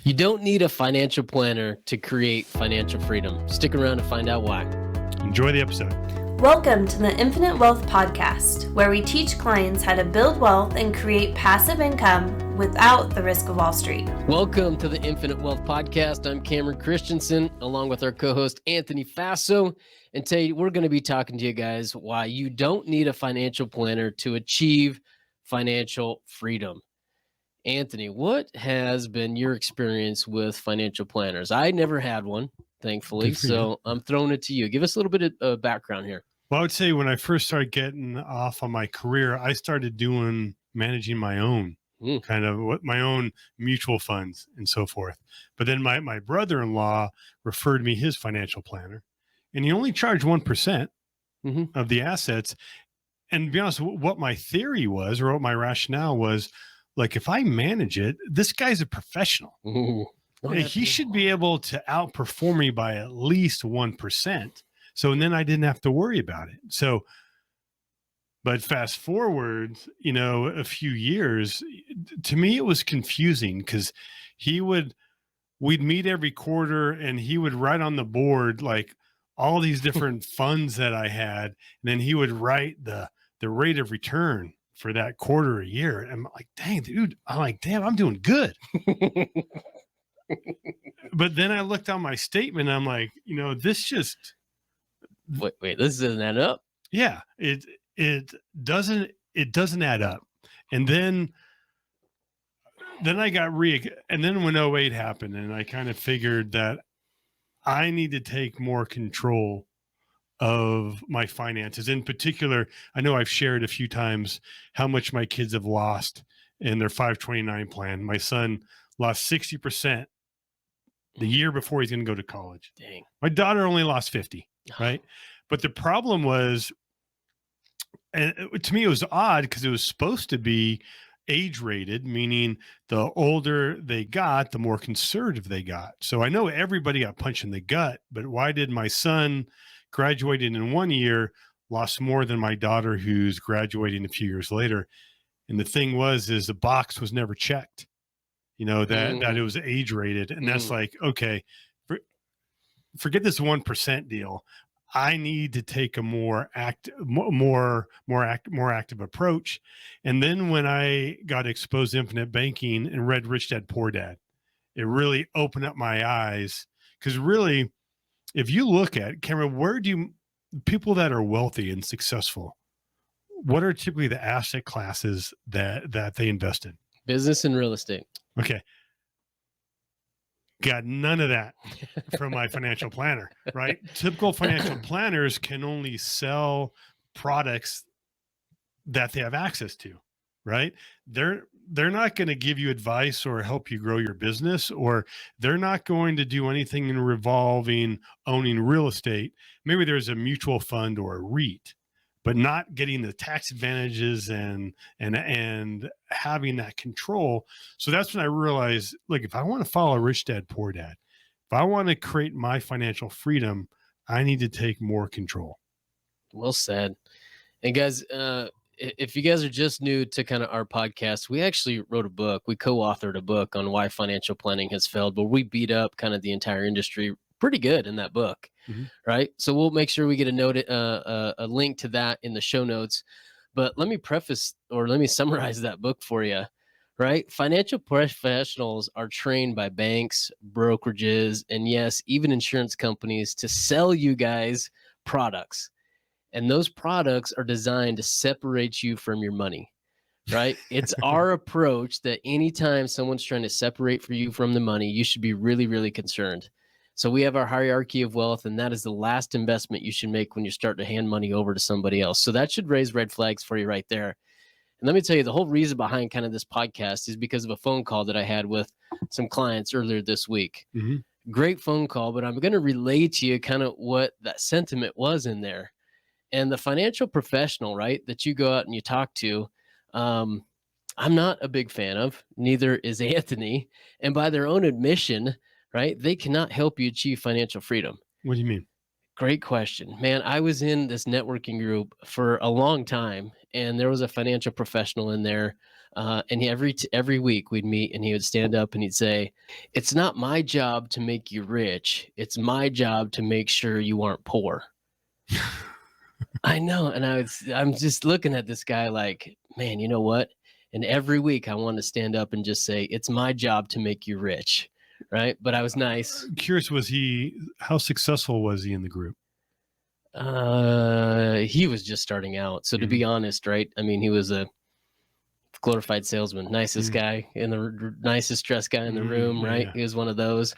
You don't need a financial planner to create financial freedom. Stick around to find out why. Enjoy the episode. Welcome to the Infinite Wealth Podcast, where we teach clients how to build wealth and create passive income without the risk of Wall Street. Welcome to the Infinite Wealth Podcast. I'm Cameron Christiansen, along with our co-host Anthony Faso. And today we're going to be talking to you guys why you don't need a financial planner to achieve financial freedom. Anthony, what has been your experience with financial planners? I never had one, thankfully, so I'm throwing it to you. Give us a little bit of background here. Well, I would say when I first started getting off on my career, I started managing my own my own mutual funds and so forth. But then my brother-in-law referred me his financial planner, and he only charged 1% of the assets. And to be honest, what my theory was, or what my rationale was, like, if I manage it, this guy's a professional. He should be able to outperform me by at least 1%. So, and then I didn't have to worry about it. So, but fast forward, a few years, to me, it was confusing because we'd meet every quarter and he would write on the board, like, all these different funds that I had. And then he would write the rate of return for that quarter a year. And I'm like, dang, dude, I'm doing good. But then I looked on my statement and I'm like, this just wait, this doesn't add up. Yeah, it doesn't add up. And then I got and then when 08 happened, and I kind of figured that I need to take more control of my finances. In particular, I know I've shared a few times how much my kids have lost in their 529 plan. My son lost 60% the year before he's going to go to college. Dang. My daughter only lost 50, right? But the problem was, and to me, it was odd because it was supposed to be age rated, meaning the older they got, the more conservative they got. So I know everybody got punched in the gut, but why did my son graduated in 1 year lost more than my daughter who's graduating a few years later? And the thing is the box was never checked, that it was age rated. And that's like, okay, forget this 1% deal. I need to take a more active approach. And then when I got exposed to infinite banking and read Rich Dad Poor Dad, it really opened up my eyes. Because really, if you look at, Cameron, people that are wealthy and successful, what are typically the asset classes that they invest in? Business and real estate. Okay. Got none of that from my financial planner, right? Typical financial planners can only sell products that they have access to, right? They're not going to give you advice or help you grow your business, or they're not going to do anything in revolving owning real estate. Maybe there's a mutual fund or a REIT, but not getting the tax advantages and having that control. So that's when I realized, look, if I want to follow Rich Dad Poor Dad, if I want to create my financial freedom, I need to take more control. Well said. And guys, if you guys are just new to kind of our podcast, we actually wrote a book. We co-authored a book on why financial planning has failed, but we beat up kind of the entire industry pretty good in that book. Right. So we'll make sure we get a link to that in the show notes. But let me summarize that book for you. Right. Financial professionals are trained by banks, brokerages, and yes, even insurance companies to sell you guys products. And those products are designed to separate you from your money. Right. It's our approach that anytime someone's trying to separate you from the money, you should be really, really concerned. So we have our hierarchy of wealth, and that is the last investment you should make when you start to hand money over to somebody else. So that should raise red flags for you right there. And let me tell you, the whole reason behind kind of this podcast is because of a phone call that I had with some clients earlier this week. Great phone call, but I'm going to relay to you kind of what that sentiment was in there. And the financial professional, right, that you go out and you talk to, I'm not a big fan of, neither is Anthony. And by their own admission, right, they cannot help you achieve financial freedom. What do you mean? Great question, man. I was in this networking group for a long time, and there was a financial professional in there And every week we'd meet, and he would stand up and he'd say, "It's not my job to make you rich. It's my job to make sure you aren't poor." I know. And I'm just looking at this guy like, man, you know what? And every week I want to stand up and just say, "It's my job to make you rich." Right. But I was nice. Curious, how successful was he in the group? He was just starting out. So to be honest, right? I mean, he was a glorified salesman, nicest guy in the nicest dressed guy in the room, right? He was one of those.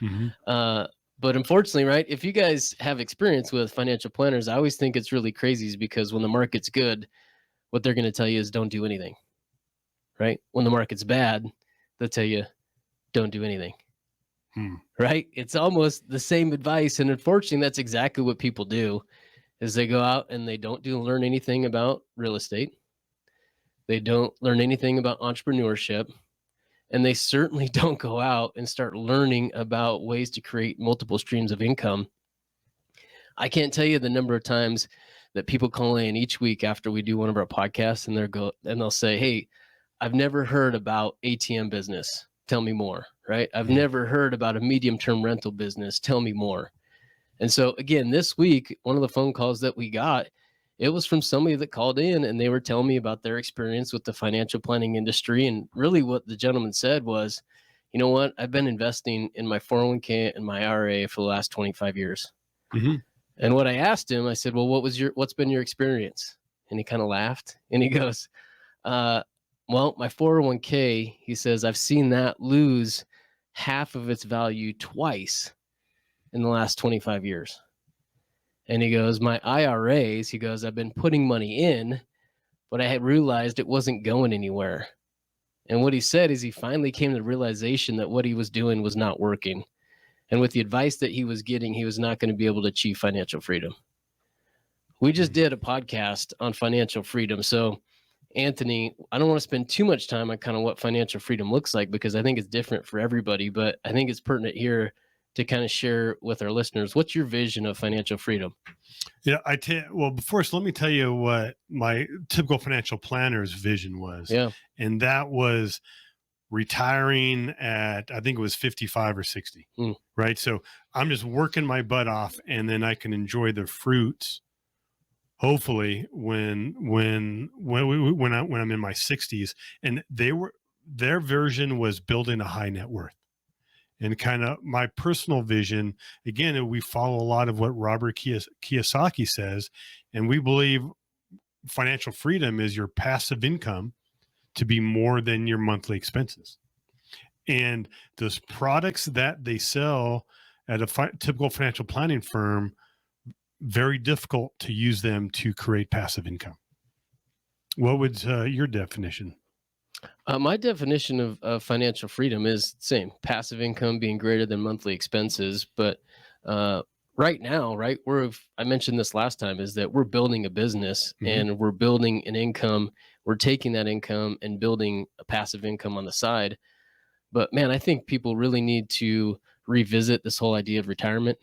But unfortunately, right, if you guys have experience with financial planners, I always think it's really crazy because when the market's good, what they're going to tell you is don't do anything, right? When the market's bad, they'll tell you don't do anything, right? It's almost the same advice. And unfortunately, that's exactly what people do is they go out and they don't learn anything about real estate. They don't learn anything about entrepreneurship. And they certainly don't go out and start learning about ways to create multiple streams of income. I can't tell you the number of times that people call in each week after we do one of our podcasts, and they'll say, "Hey, I've never heard about ATM business. Tell me more." Right? "I've never heard about a medium-term rental business. Tell me more." And so again, this week, one of the phone calls that we got, it was from somebody that called in and they were telling me about their experience with the financial planning industry. And really what the gentleman said was, "You know what? I've been investing in my 401k and my IRA for the last 25 years. And what I asked him, I said, "Well, what's been your experience?" And he kind of laughed and he goes, "Well, my 401k," he says, "I've seen that lose half of its value twice in the last 25 years. And he goes, my IRAs," he goes, "I've been putting money in, but I had realized it wasn't going anywhere." And what he said is he finally came to the realization that what he was doing was not working. And with the advice that he was getting, he was not going to be able to achieve financial freedom. We just did a podcast on financial freedom. So, Anthony, I don't want to spend too much time on kind of what financial freedom looks like because I think it's different for everybody, but I think it's pertinent here to kind of share with our listeners. What's your vision of financial freedom? Yeah, well, first, let me tell you what my typical financial planner's vision was. Yeah. And that was retiring at, I think it was 55 or 60. Right. So I'm just working my butt off and then I can enjoy the fruits, hopefully when I'm in my 60s. And their version was building a high net worth. And kind of my personal vision, again, we follow a lot of what Robert Kiyosaki says, and we believe financial freedom is your passive income to be more than your monthly expenses. And those products that they sell at a typical financial planning firm, very difficult to use them to create passive income. What would your definition? My definition of financial freedom is the same: passive income being greater than monthly expenses. But right now, right, I mentioned this last time, is that we're building a business and we're building an income. We're taking that income and building a passive income on the side. But man, I think people really need to revisit this whole idea of retirement,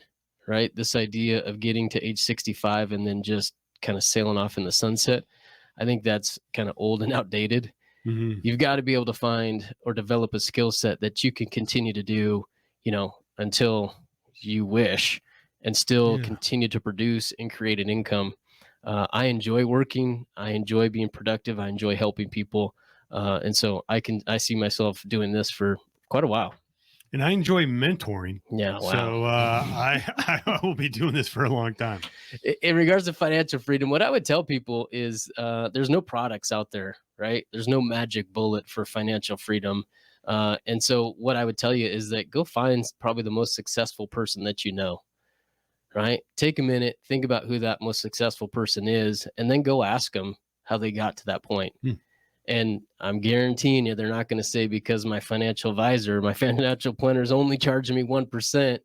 right? This idea of getting to age 65 and then just kind of sailing off in the sunset. I think that's kind of old and outdated. You've got to be able to find or develop a skill set that you can continue to do, until you wish, and still continue to produce and create an income. I enjoy working. I enjoy being productive. I enjoy helping people. And so I see myself doing this for quite a while. And I enjoy mentoring. Yeah. Wow. So I will be doing this for a long time. In regards to financial freedom, what I would tell people is there's no products out there, right? There's no magic bullet for financial freedom. And so what I would tell you is that go find probably the most successful person that you know, right? Take a minute, think about who that most successful person is, and then go ask them how they got to that point. And I'm guaranteeing you, they're not going to say because my financial advisor, my financial planner is only charging me 1%,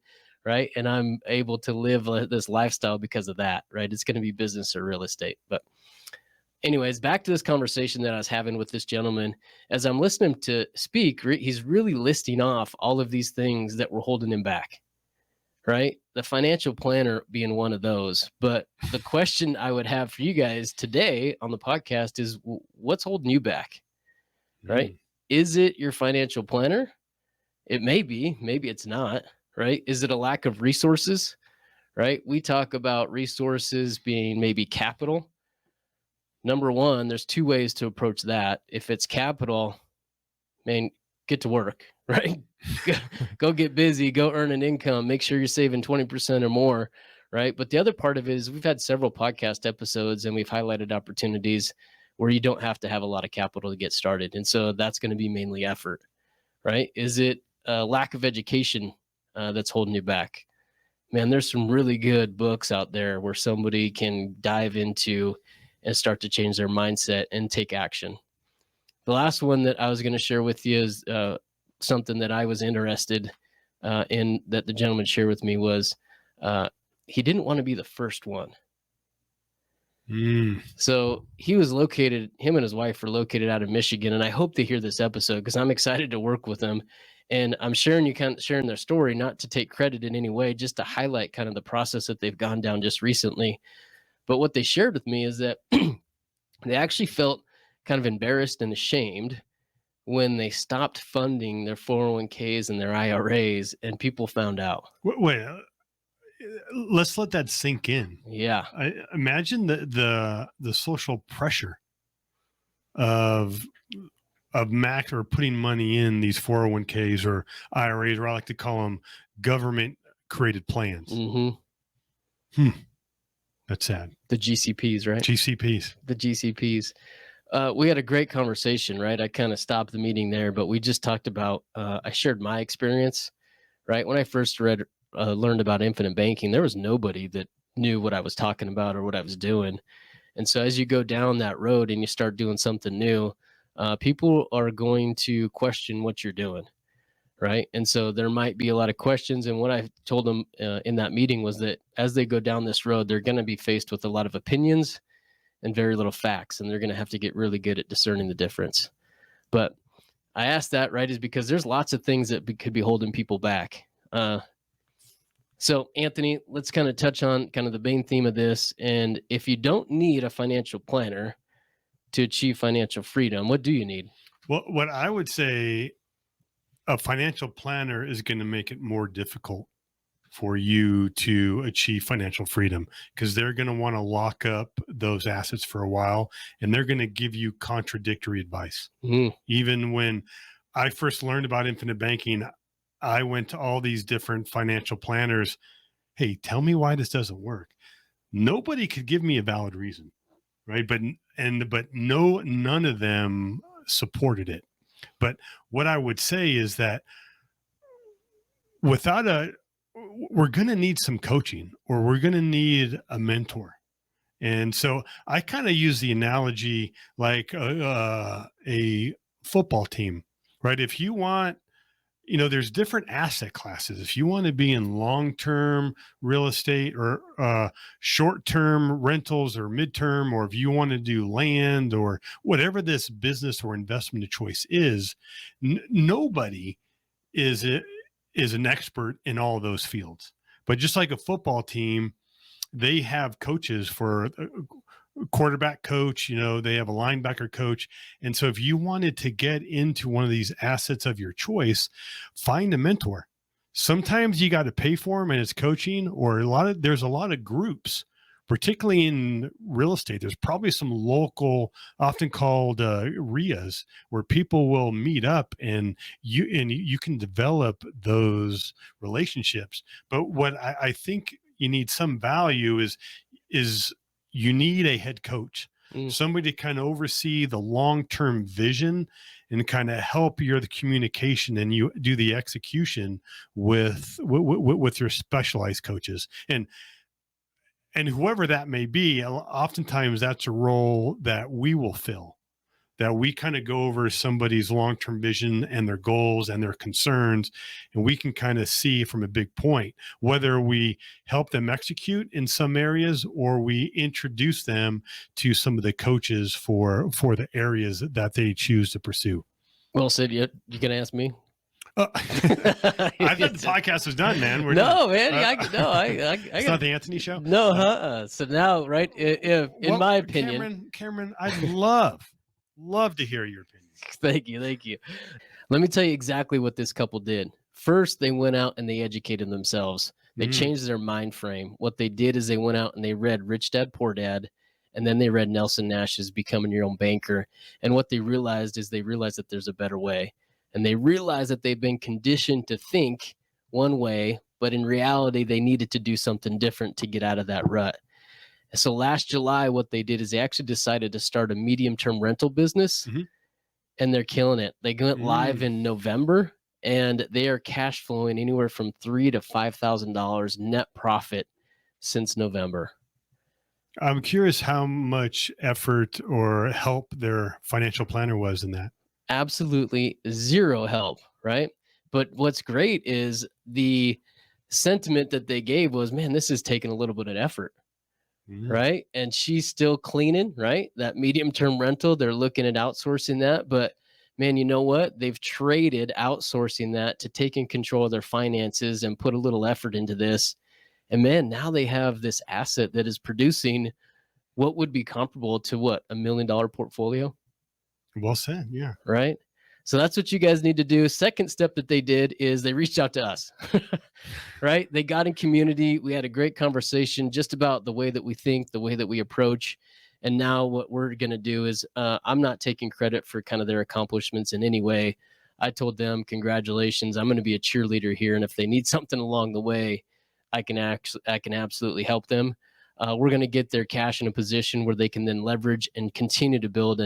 right? And I'm able to live this lifestyle because of that, right? It's going to be business or real estate. But anyways, back to this conversation that I was having with this gentleman. As I'm listening to speak, he's really listing off all of these things that were holding him back, right? The financial planner being one of those. But the question I would have for you guys today on the podcast is, what's holding you back, right? Is it your financial planner? It may be, maybe it's not, right? Is it a lack of resources, right? We talk about resources being maybe capital. Number one, there's two ways to approach that. If it's capital, man, get to work, right? Go get busy, go earn an income, make sure you're saving 20% or more, right? But the other part of it is we've had several podcast episodes and we've highlighted opportunities where you don't have to have a lot of capital to get started. And so that's going to be mainly effort, right? Is it a lack of education that's holding you back? Man, there's some really good books out there where somebody can dive into and start to change their mindset and take action. The last one that I was going to share with you is something that I was interested in that the gentleman shared with me was he didn't want to be the first one. So he was located, him and his wife were located out of Michigan. And I hope they hear this episode because I'm excited to work with them. And I'm sharing their story, not to take credit in any way, just to highlight kind of the process that they've gone down just recently. But what they shared with me is that they actually felt kind of embarrassed and ashamed when they stopped funding their 401ks and their IRAs and people found out. Wait, let's let that sink in. Yeah. I imagine the social pressure of max or putting money in these 401ks or IRAs, or I like to call them government created plans. That's sad. The GCPs, right? GCPs. The GCPs. We had a great conversation, right? I kind of stopped the meeting there, but we just talked about, I shared my experience, right? When I first learned about infinite banking, there was nobody that knew what I was talking about or what I was doing. And so as you go down that road and you start doing something new, people are going to question what you're doing, right? And so there might be a lot of questions. And what I told them in that meeting was that as they go down this road, they're going to be faced with a lot of opinions and very little facts, and they're going to have to get really good at discerning the difference. But I asked that, right, is because there's lots of things that could be holding people back. So Anthony, let's kind of touch on kind of the main theme of this. And if you don't need a financial planner to achieve financial freedom, what do you need? Well, what I would say, a financial planner is going to make it more difficult for you to achieve financial freedom because they're going to want to lock up those assets for a while and they're going to give you contradictory advice. Even when I first learned about infinite banking, I went to all these different financial planners. Hey, tell me why this doesn't work. Nobody could give me a valid reason, right? But none of them supported it. But what I would say is that we're going to need some coaching, or we're going to need a mentor. And so I kind of use the analogy like a football team, right? If you want, there's different asset classes. If you want to be in long-term real estate or short-term rentals or midterm, or if you want to do land or whatever this business or investment of choice is, nobody is an expert in all of those fields. But just like a football team, they have coaches for a quarterback coach, they have a linebacker coach. And so if you wanted to get into one of these assets of your choice, find a mentor. Sometimes you got to pay for them and it's coaching, or there's a lot of groups, particularly in real estate. There's probably some local, often called RIAs, where people will meet up and you can develop those relationships. But what I think you need some value is you need a head coach, somebody to kind of oversee the long-term vision and kind of help the communication, and you do the execution with your specialized coaches. And whoever that may be, oftentimes that's a role that we will fill, that we kind of go over somebody's long-term vision and their goals and their concerns. And we can kind of see from a big point, whether we help them execute in some areas or we introduce them to some of the coaches for the areas that they choose to pursue. Well said. You can ask me. I thought the podcast was done, man. Man. It's not the Anthony show. No, So now, right? In my opinion, Cameron, I'd love to hear your opinion. Thank you. Thank you. Let me tell you exactly what this couple did. First, they went out and they educated themselves. They changed their mind frame. What they did is they went out and they read Rich Dad, Poor Dad, and then they read Nelson Nash's Becoming Your Own Banker. And what they realized is they realized that there's a better way. And they realized that they've been conditioned to think one way, but in reality, they needed to do something different to get out of that rut. So last July, what they did is they actually decided to start a medium-term rental business, and they're killing it. They went live in November, and they are cash flowing anywhere from $3,000 to $5,000 net profit since November. I'm curious how much effort or help their financial planner was in that. Absolutely zero help, right? But what's great is the sentiment that they gave was, man, this is taking a little bit of effort. Right. And she's still cleaning, right? That medium term rental, they're looking at outsourcing that. But man, you know what? They've traded outsourcing that to taking control of their finances and put a little effort into this. And man, now they have this asset that is producing what would be comparable to what, $1 million portfolio? Well said. Yeah. Right. So that's what you guys need to do. Second step that they did is they reached out to us, right? They got in community. We had a great conversation just about the way that we think, the way that we approach. And now what we're going to do is I'm not taking credit for kind of their accomplishments in any way. I told them, congratulations, I'm going to be a cheerleader here. And if they need something along the way, I can absolutely help them. We're going to get their cash in a position where they can then leverage and continue to build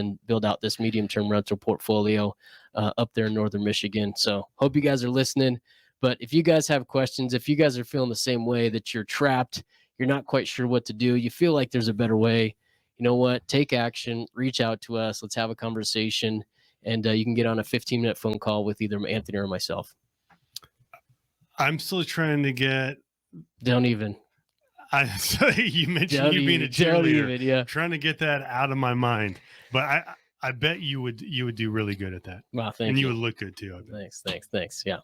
out this medium-term rental portfolio up there in Northern Michigan. So hope you guys are listening. But if you guys have questions, if you guys are feeling the same way that you're trapped, you're not quite sure what to do, you feel like there's a better way, you know what? Take action, reach out to us. Let's have a conversation. And you can get on a 15-minute phone call with either Anthony or myself. I'm still trying to get... Don't even. So you mentioned you being a cheerleader, trying to get that out of my mind. But I bet you would do really good at that. Wow, thank you. And you would look good too. Thanks. Yeah.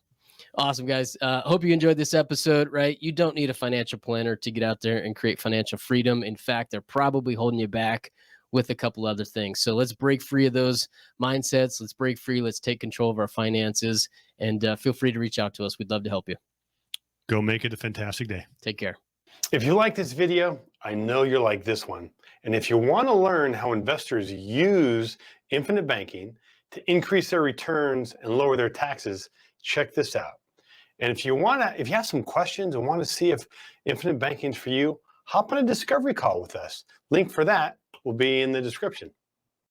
Awesome, guys. Hope you enjoyed this episode, right? You don't need a financial planner to get out there and create financial freedom. In fact, they're probably holding you back with a couple other things. So let's break free of those mindsets. Let's break free. Let's take control of our finances, and feel free to reach out to us. We'd love to help you. Go make it a fantastic day. Take care. If you like this video, I know you're like this one. And if you want to learn how investors use infinite banking to increase their returns and lower their taxes, check this out. And if you have some questions and want to see if infinite banking is for you, hop on a discovery call with us. Link for that will be in the description.